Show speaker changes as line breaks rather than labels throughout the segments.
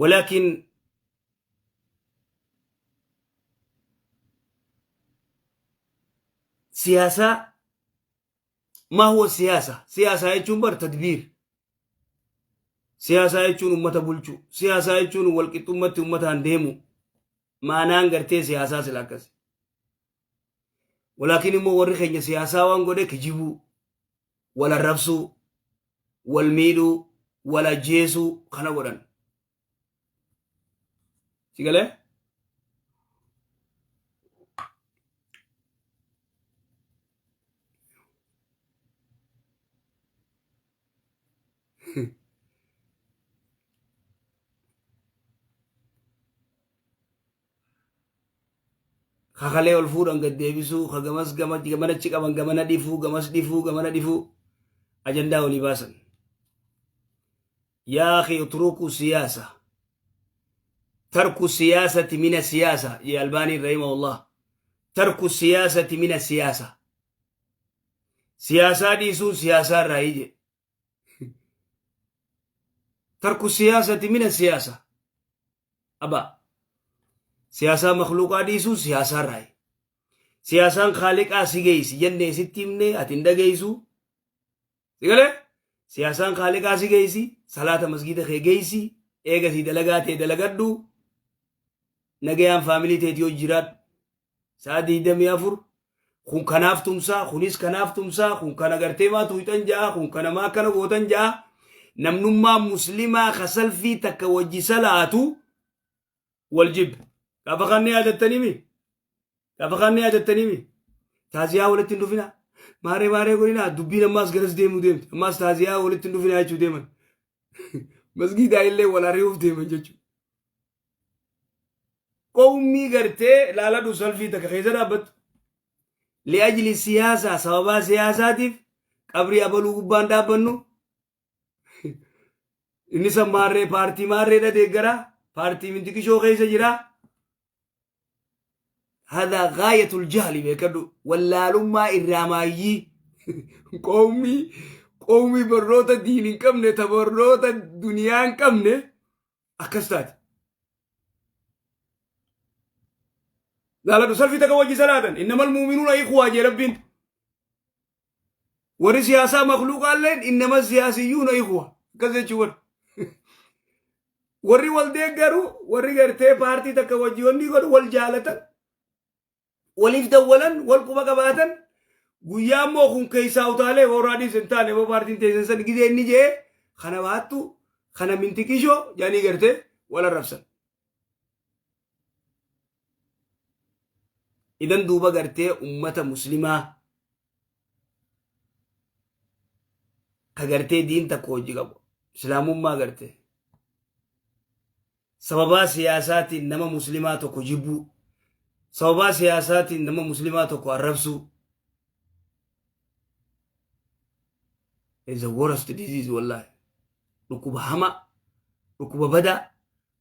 ولكن سياسة ما هو السياسة؟ سياسة يجون تدبير، سياسة يجون أمة بلشو، سياسة يجون والكت أمة هنديمو ما نانغرتي سياسة سلاكس. ولكن مو ورخين سياسة وانغودي كجيبو ولا رفسو والميدو ولا جيسو خنا ودان سيغله خخلي والفوران قد ديبسو خغمس غمت غمنا تشيكابن غمنا ديفو غمس ديفو غمنا ديفو أجندا ولباسا. يا أخي اتركوا السياسة، ترك السياسة من السياسة. يا الباني رحمه الله، ترك السياسة من السياسة. سياسة ديسو سياسة رايجي، ترك السياسة من السياسة. أبا سياسة مخلوقة ديسو سياسة راي، سياسة خالق آسي جنة ستيمني أتندا جيسو سيقول سياسة خالق آسي جيسي صلاة مسجد خي جيسي إيجا سي دلقاتي دلقادو نجيان فاميلي تيتيو جيرات سادي دم يافر خون كناف تمسا خونيس كناف تمسا خون كنا غرتي ما تويتن جا خون كنا ما كنا غوتن جا نمنما مسلمة خسل في تكوجي صلاتو والجب كافخاني هذا التنيمي كافخاني هذا التنيمي تازيا ولت ندفنا ماري ماري قولنا دبينا ماس غرس ديمو ديم ماس تازيا ولت ندفنا يجو ديمن مسجد اللي ولا ريوف ديمن جتشو قومي غرتي لا لا دوسل في تكخيزة دابت لأجل السياسة سبب سياساتي قبري أبلو قبان دابنو إني سماري بارتي ماري دا ديگرا بارتي من تكشو خيزة جرا. هذا غاية الجهل بيكدو ولا لما إرامايي قومي بروتا دينين كمني تبروتا دنيان كمني أكستات لا تصل في تكوجي صلاة إنما المؤمنون إخوة يا ربين وري سياسة مخلوقة لين إنما السياسيون إخوة كذا شوون وري والدي قرو وري قرتي بارتي تكوجي وني قرو والجالة وليف دولا والقبا قباتا قيام موخون كيسا وطالي ورادي سنتاني وبارتين تيسن سن كذا إني جي خنا باتو خنا منتكيشو جاني قرتي ولا رفسن. إذن دوبا قرتي أمة مسلمة كقرتي دين تكوجي قبو إسلام ما قرتي سببا سياسات إنما مسلمات كجبو سببا سياسات إنما مسلمات كعرفسو. It's the worst disease والله. ركوب هما ركوب بدا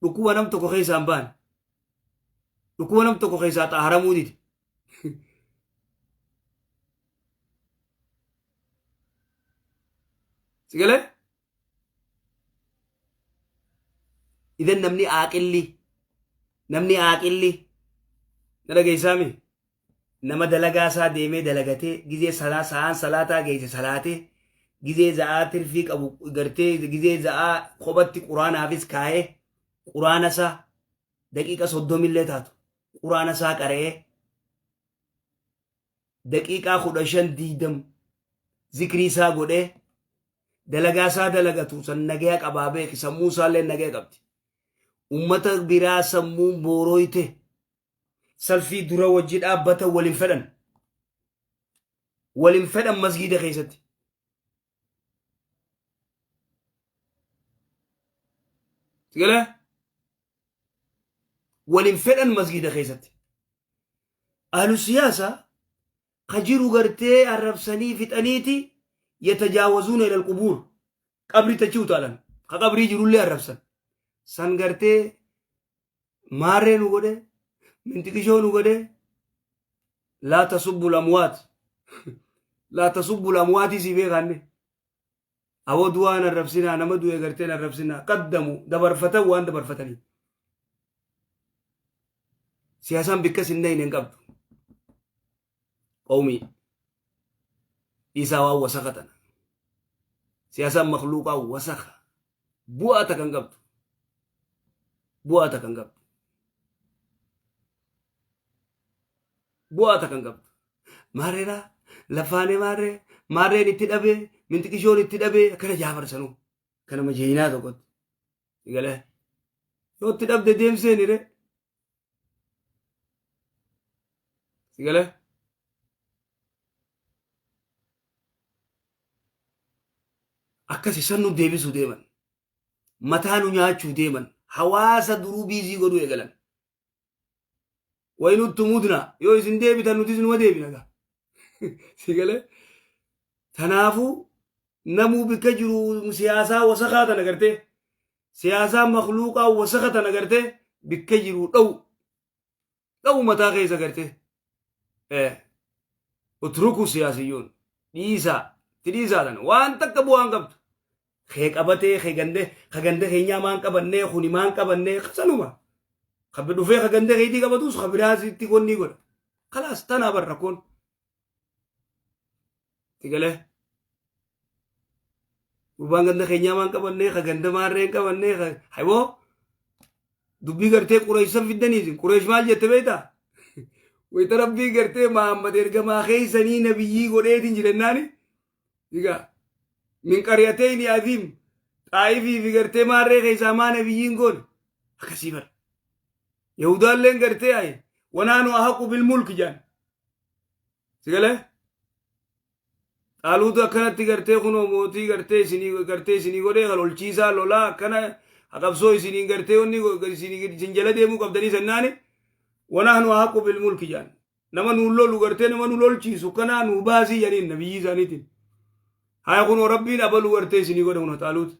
ركوب نم تكو خيسان بان ركوب نم تكو خيسات أهرمودي سيقول إذا نمني آكلي نلقى سامي نما دلقا سا ديمي دلقتي جزي صلاة جيسي صلاة جزي زعا ترفيق أبو قرتي جزي زعا خبت قرآن حافظ كاي قرآن سا دقيقة صدوم اللي تاتو قرآن سا كره دقيقة خدشن ديدم ذكري سا قده دلقا سا دلقتو سن نگيك أبابيك سمو سالي نگيك أبتي أمتا برا سمو بورويته سلفي درا وجد أبتا ولنفدن مسجد خيستي تقول ولنفدن مسجد خيستي. أهل السياسة خجروا قرتي الرفساني فتانيتي يتجاوزون إلى القبور قبري تجيو تالا قبري جروا لي الرفسان سان قرتي ماري نقوده من تكشو نقوده لا تسبوا الأموات لا تسبوا الأموات سيبه غاني أو دوانا الرفسنا نمدو يقرتين الرفسنا قدموا دبرفتا وان دبرفتني سياسة بكس النين انقبض قومي إيسا وسختنا سياسة مخلوقة وسخة بواتك انقبض بواتك انقبض بواتك انقبض مارينا لفاني ماري ماري نتدبي من تكشون نتدبي كنا جافر سنو كنا مجينا تقول يقول يو تدب ديم سيني ري يقول akkasi sannu deebisu deeman mataanu nyaachuu deeman hawaasa duruu biizii godhuu eegalan waynutti mudna yoo isin deebitan nuti isinuma deebina gaa sigale tanaafuu namuu bikka jiru siyaasaa wasakaa tan agartee siyaasaa makluuqaa wasaka tan agartee bikka jiru dha'u mataa keessa agartee utruku siyaasiyyuun dhiisaa tidhiisaadhan waan takka bu'aan qabdu kee qabatee kagande keenyaa maan qabannee kuni maan qabannee sanuma kabbi dhufee kagande keetii qabatus kabiraasitti konni godha kalaas tanaa barra kun tigalee gurbaan ganda keenyaa maan qabannee kagande maarreen qabannee hayboo dubbii gartee qureessan fiddaniisin qureesh maal jette beektaa wayita rabbii gartee Muhammad ergamaa keeysanii nabiyyii godheetiin jirennaani diga من قريتين عظيم طائفي في قرتي ماري خيسا ما نبيين قول أكسيبر يهودا لين قرتي أي ونانو أحق بالملك جان سيقاله قالوا دا كانت قرتي خنو موتي قرتي سيني قولي خلول چيسا لولا كان أقبسوي سيني قرتي وني سيني سنجل ديمو قبدني سناني ونانو أحق بالملك جان نما نولو قرتي نما نولو چيسو كنا نوباسي يعني النبي زانيتين هاي يقولون ربي أبلو ورتيسني يقولون تعالوت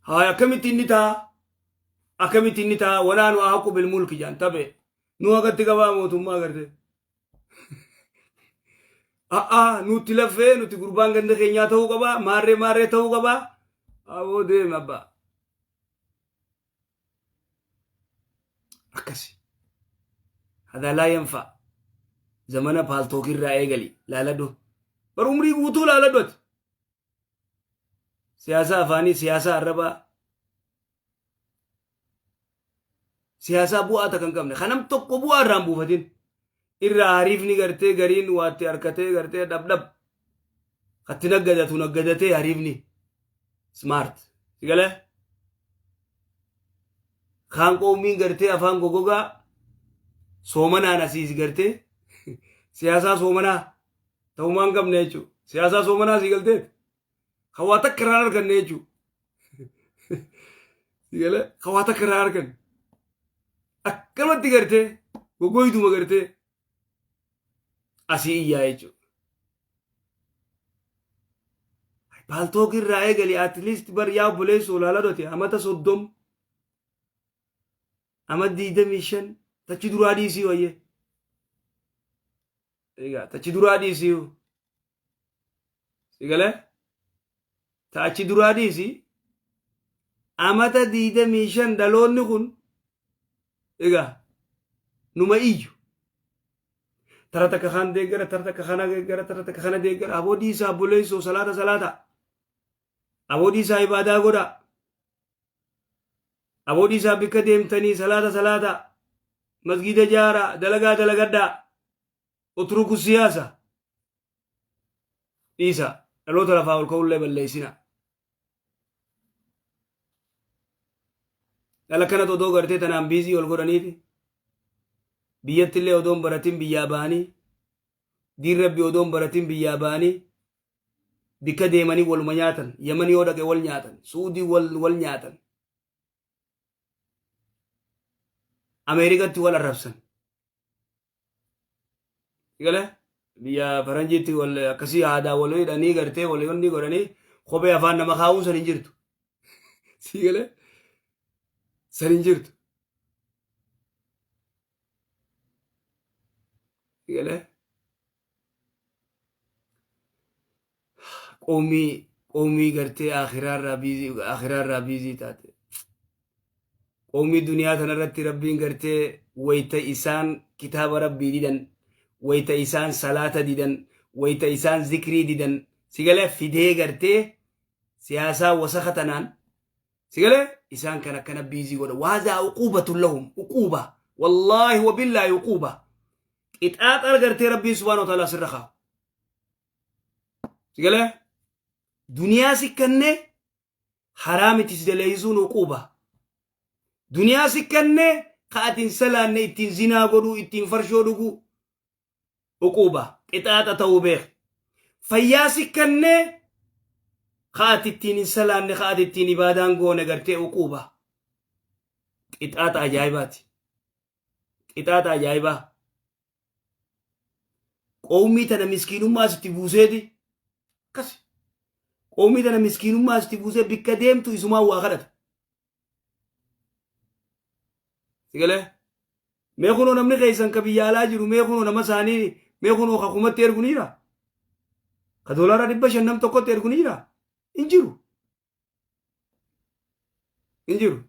هاي أكمل تنتا ولا نو أحكو بالملك جان تبع نو أقدر تقبل موتهم ما قدرت نو تلفه نو تقربان كنده خينيا تهو قبا مارة تهو قبا أبو ده مبا أكسي هذا لا ينفع زمانه بالتوكي رأي قلي لا لدو برمري قوتو لا لدوت سياسة أفاني سياسة عربا سياسة بوآ تكن كمني خنم توقو بوآ رامبو فتين إرى عريفني غرتي غرين واتي أركتي غرتي دب خطي نقدتي عريفني سمارت سيقاله خان قومين غرتي أفان غوغوغا سومنا نسيس غرتي سياسة سومنا تومان كم نيجو سياسة سومنا سيقلتي خواتا كرار كن نيجو سيقاله خواتا كرار كن أكمل تيجرتي وقوي دوما كرتي أسي إياه بالتوكي رأي قالي أتليست بر ياو بوليس ولا لا دوتي أما تصدم أما ديدا ميشن تجدوا راديسي ويه إيجا تجدوا راديسيو سيقاله تجدوا راديسي أما تديدا ميشن دالون نكون إيجا نما إيجو ترى تكخان ديجرا ترى تكخانا ديجرا ترى تكخانا ديجرا أبو ديسا بوليسو صلاة أبو ديسا عبادة غدا أبو ديسا بكديم تاني صلاة مسجد جارا دلغا اتركوا السياسة ديسا لو ترفعوا القول لبل ليسنا لألا كانت ودو غرتي تنام بيزي والقرانيتي بيت اللي ودوم براتين بياباني دين ربي ودوم براتين بياباني بكا ديماني والمنياتن يمني ودك والنياتن سودي والنياتن أمريكا تي ولا رفسن يقول بيا فرنجيتي ولا كسي هذا ولا يدني غرتي ولا يوني غراني خوبي أفان نما خاون سرنجرتو سيقول سرنجرتو يقول qoomii gartee akhiraarraa biizii taate qoomii duniyaa tanarratti rabbiin gartee wayta isaan kitaaba rabbii didan wayta isaan salaata didan wayta isaan zikrii didan sigalee fidee gartee siyaasaa wasakha tanaan sigalee isaan kan akkana biizii godha waazaa uquubatun lahum uquuba wallaahi wabillaahi uquuba qixaaxa gartee rabbiin subhaanahu wa ta'aalaa sirra kaa'u sigalee duniyaa sikkanne haraamitis daleeysuun uquuba duniyaa sikkanne ka'atiin salaanne ittiin zinaa godhuu ittiin farshoo dhuguu uquuba qixaaxa ta'uu beek fayyaa sikkanne ka'at ittiin hin salaanne ka'at ittiin ibaadaan goone gartee uquuba qixaaxa ajaa'ibaati qixaaxa ajaa'ibaa qoomii tana miskiinummaa sitti buuseeti akkas qoomii tana miskiinummaa sitti buusee bikka deemtu isumaa waa kadhata sigalee mee kunoo namni keessan ka biyya alaa jiru mee kunoo nama isaanii mee kunoo ka kumatti erguni jira ka doolaara 500 tokkotti erguni jira hin jiru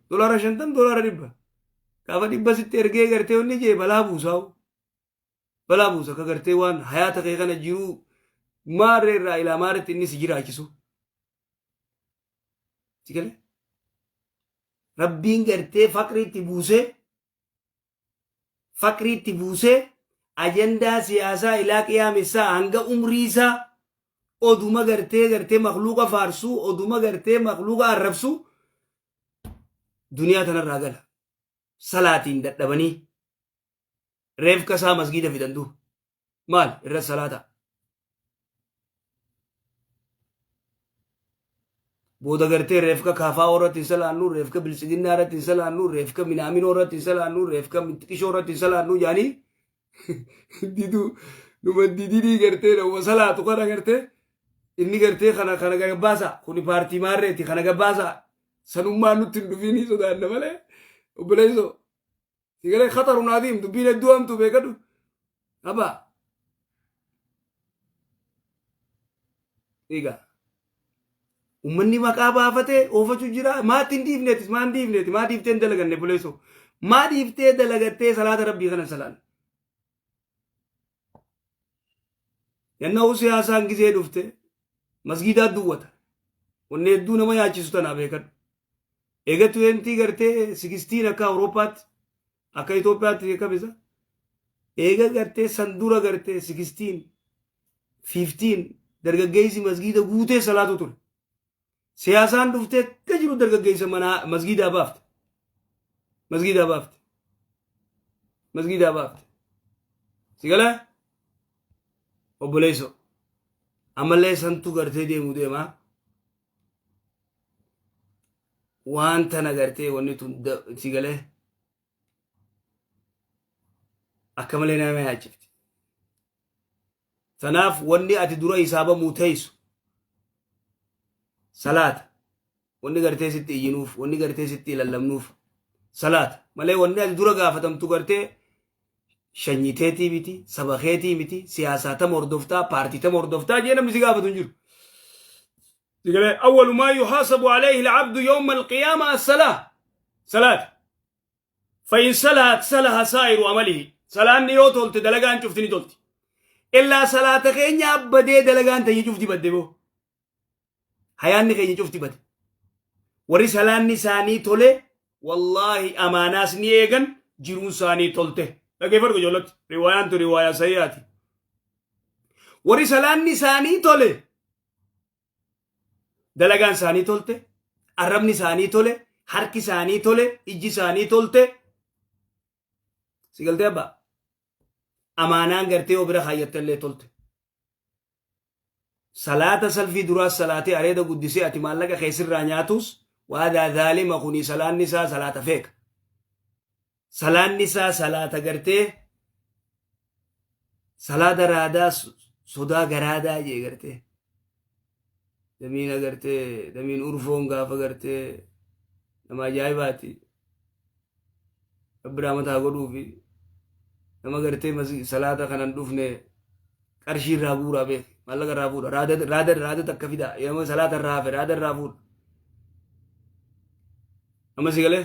doolaara 50 doolaara 100 gaafa 100 sitti ergee gartee wanni jee balaa buusa ka gartee waan hayaata kee kana jiru maarree irraa ilaa maarretti inni si jiraachisu sigalee rabbiin gartee fakriitti buusee ajandaa siyaasaa ilaa qiyaamessaa hanga umriisaa oduma gartee makluuqa faarsuu oduma gartee makluuqa arrabsuu duniyaa tanarraa gala salaatiin dadhabanii reefka isaa masgiida fidandu maal irra salaata booda gartee reefka kaafaa irratti salaannu reefka bilisiginnaa irratti salaannu reefka minaaminoo irratti salaannu reefka mintiqishoo irratti salaannu jaanii didu numa didii gartee nama salaatu kana gartee inni gartee kana gabbaasa kuni paartii maarreeti kana gabbaasa sanummaan nutti hin dhufiinii sodaanna malee obboleesso sigalee khatarun adiim dubbiin hedduu hamtu beekadhu haba egaa ummanni maqaa baafatee oofachuu jira maatiin diifneetis maan diifneeti maa diifteen dalaganne buleesso maa diiftee dalagattee salaata rabbii kana salaan yannaa siyaasaan gizee dhufte masgiidaa duwwata wanni hedduu nama yaachisu tanaa beekadhu eegatu entii gartee 16 akka awuroopaatti akka Itoophiyaatti kabisa eega gartee sandura gartee 16 15 dargaggeessi masgiida guutee salaatu ture siyaasaan dhuftee akka jiru dargaggeessa mana masgiidaa baafte sigala obboleesso ammallee santu gartee deemu deemaa waan tana gartee wanni tun sigalee akka malee nama yaachifti tanaaf wanni ati dura hisaabamuu teessu salaata wanni gartee sitti iyyinuuf wanni gartee sitti lallabnuuf salaata malee wanni ati dura gaafatamtu gartee shanyiteetii miti sabakeetii miti siyaasaata mordoftaa paartiita mordoftaa jee namni si gaafatu hin jiru sigalee awwalu maa yuhaasabu alayhi alabdu yawma alqiyaama salaat فإن صلها سائر عمله صلاة يو تولت دلغان شفتني تولت إلا صلاة خين يابدي دلغان تني شفتي بدي بو حيان خين شفتي بدي وري صلاة نساني تولي والله أماناس نيغن جيرون ساني تولته لكي فرق جولت روايان تو رواية سيئاتي وري صلاة نساني تولي دلغان ساني تولته عربني ساني تولي حركي ساني تولي إجي ساني تولته سيقلت أبا أمانان قرتي وبرا خايت اللي تولت صلاة سلفي دراس صلاة أريد قدسي أتمال لك خيسر رانياتوس وهذا ذالي مخوني صلاة النساء صلاة فيك صلاة النساء صلاة قرتي صلاة رادا صدا قرادا جي قرتي دمين قرتي دمين أرفون قافة قرتي لما جايباتي أبرامتها قدو في nama gartee salaata kanan dhufne qarshii irraa guuraa beek mallaqa irraa fuudha raada takka fida yeroo salaata irraa hafe raada irraa fuudha amma si galee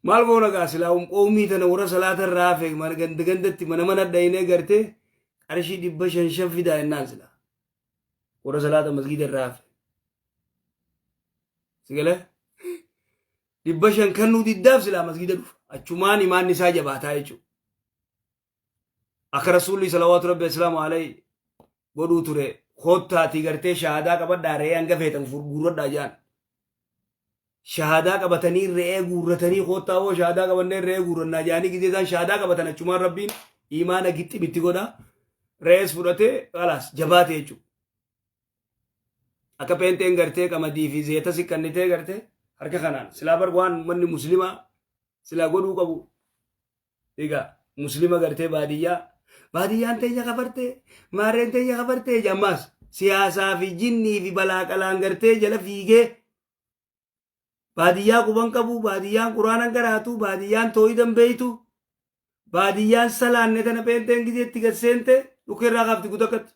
maal goona gaa silaa qoomii tana warra salaata irraa hafe gandatti mana dhayinee gartee qarshii 500 fidaa jennaan silaa warra salaata masgiida irraa hafe si galee 500 kannuu diddaaf silaa masgiida dhufa achumaan imaan isaa jabaataa jechuudha akka rasuulli salawaatu rabbi islaamu alayhi godhuu ture koottaati gartee shahaadaa qabadhaa re'ee hanga feetan gurguradhaa jaan shahaadaa qabatanii re'ee guurratanii koottaa hoo shahaadaa qabannee re'ee guurrannaa jaanii gisee isaan shahaadaa qabatan achumaan rabbiin imaana gixximitti godha re'ees fudhatee qalaas jabaate jechuudha akka peenteen gartee qamadii fi zeeta sikkannitee gartee harka kanaan silaa bar waan manni muslimaa silaa godhuu qabu egaa muslima gartee baadiyyaan teenya kafarte maarreen teenya kafarte jammaas siyaasaa fi jinnii fi balaa qalaan gartee jala fiigee baadiyyaa quban qabu baadiyyaan quraana garaatu baadiyyaan tooyi dambeeytu baadiyyaan salaanne tana peenteen gizeetti gasseente dhukeerraa qabdi gutakatti